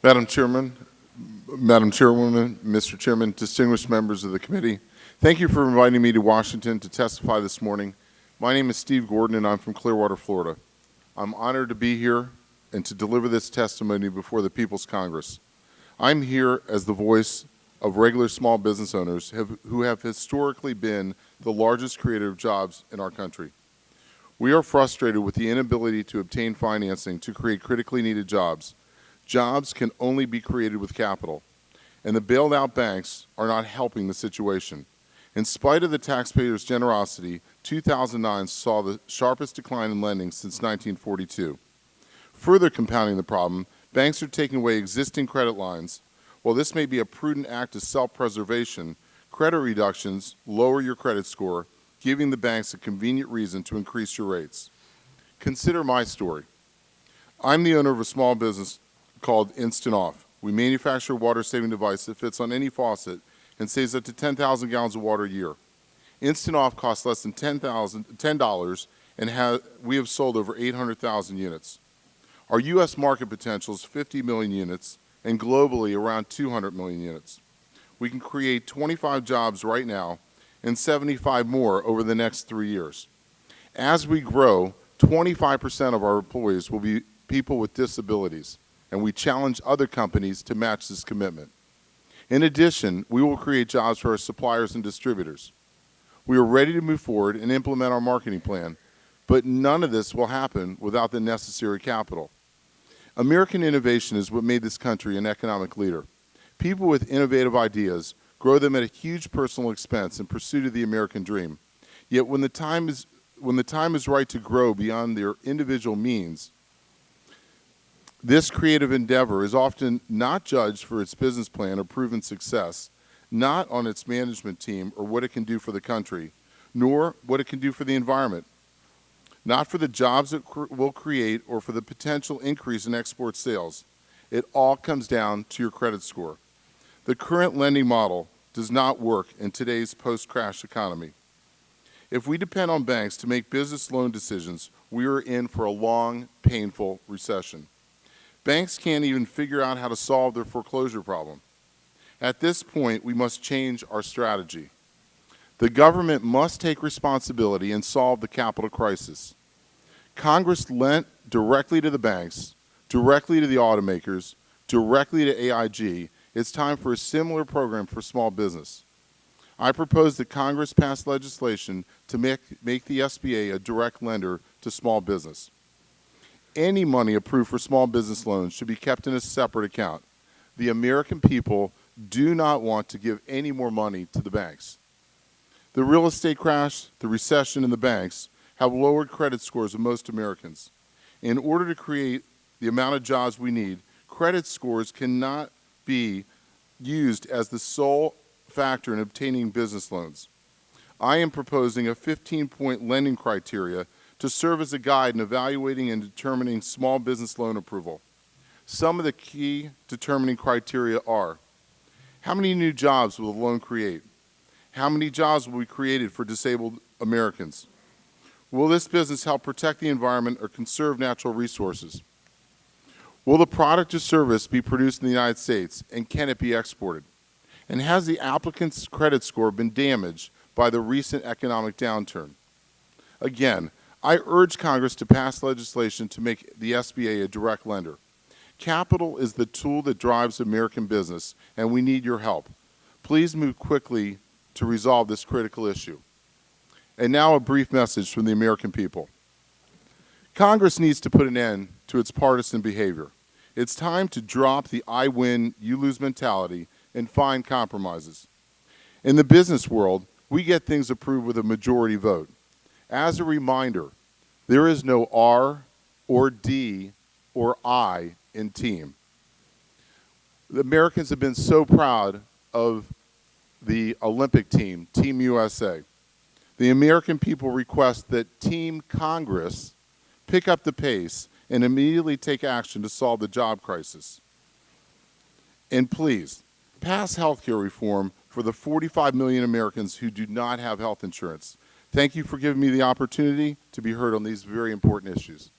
Madam Chairman, Madam Chairwoman, Mr. Chairman, distinguished members of the committee, thank you for inviting me to Washington to testify this morning. My name is Steve Gordon, and I'm from Clearwater, Florida. I'm honored to be here and to deliver this testimony before the People's Congress. I'm here as the voice of regular small business owners who have historically been the largest creator of jobs in our country. We are frustrated with the inability to obtain financing to create critically needed jobs. Jobs can only be created with capital, and the bailed out banks are not helping the situation. In spite of the taxpayers' generosity, 2009 saw the sharpest decline in lending since 1942. Further compounding the problem, banks are taking away existing credit lines. While this may be a prudent act of self-preservation, credit reductions lower your credit score, giving the banks a convenient reason to increase your rates. Consider my story. I'm the owner of a small business called Instant Off. We manufacture a water-saving device that fits on any faucet and saves up to 10,000 gallons of water a year. Instant Off costs less than $10, and we have sold over 800,000 units. Our U.S. market potential is 50 million units, and globally around 200 million units. We can create 25 jobs right now and 75 more over the next 3 years. As we grow, 25% of our employees will be people with disabilities, and we challenge other companies to match this commitment. In addition, we will create jobs for our suppliers and distributors. We are ready to move forward and implement our marketing plan, but none of this will happen without the necessary capital. American innovation is what made this country an economic leader. People with innovative ideas grow them at a huge personal expense in pursuit of the American dream. Yet when the time is right to grow beyond their individual means, this creative endeavor is often not judged for its business plan or proven success, not on its management team or what it can do for the country, nor what it can do for the environment, not for the jobs it will create or for the potential increase in export sales. It all comes down to your credit score. The current lending model does not work in today's post-crash economy. If we depend on banks to make business loan decisions, we are in for a long, painful recession. Banks can't even figure out how to solve their foreclosure problem. At this point, we must change our strategy. The government must take responsibility and solve the capital crisis. Congress lent directly to the banks, directly to the automakers, directly to AIG. It's time for a similar program for small business. I propose that Congress pass legislation to make the SBA a direct lender to small business. Any money approved for small business loans should be kept in a separate account. The American people do not want to give any more money to the banks. The real estate crash, the recession, and the banks have lowered credit scores of most Americans. In order to create the amount of jobs we need, credit scores cannot be used as the sole factor in obtaining business loans. I am proposing a 15-point lending criteria to serve as a guide in evaluating and determining small business loan approval. Some of the key determining criteria are: how many new jobs will the loan create? How many jobs will be created for disabled Americans? Will this business help protect the environment or conserve natural resources? Will the product or service be produced in the United States, and can it be exported? And has the applicant's credit score been damaged by the recent economic downturn? Again, I urge Congress to pass legislation to make the SBA a direct lender. Capital is the tool that drives American business, and we need your help. Please move quickly to resolve this critical issue. And now a brief message from the American people. Congress needs to put an end to its partisan behavior. It's time to drop the I win, you lose mentality and find compromises. In the business world, we get things approved with a majority vote. As a reminder, there is no R or D or I in team. The Americans have been so proud of the Olympic team, Team USA. The American people request that Team Congress pick up the pace and immediately take action to solve the job crisis. And please, pass health care reform for the 45 million Americans who do not have health insurance. Thank you for giving me the opportunity to be heard on these very important issues.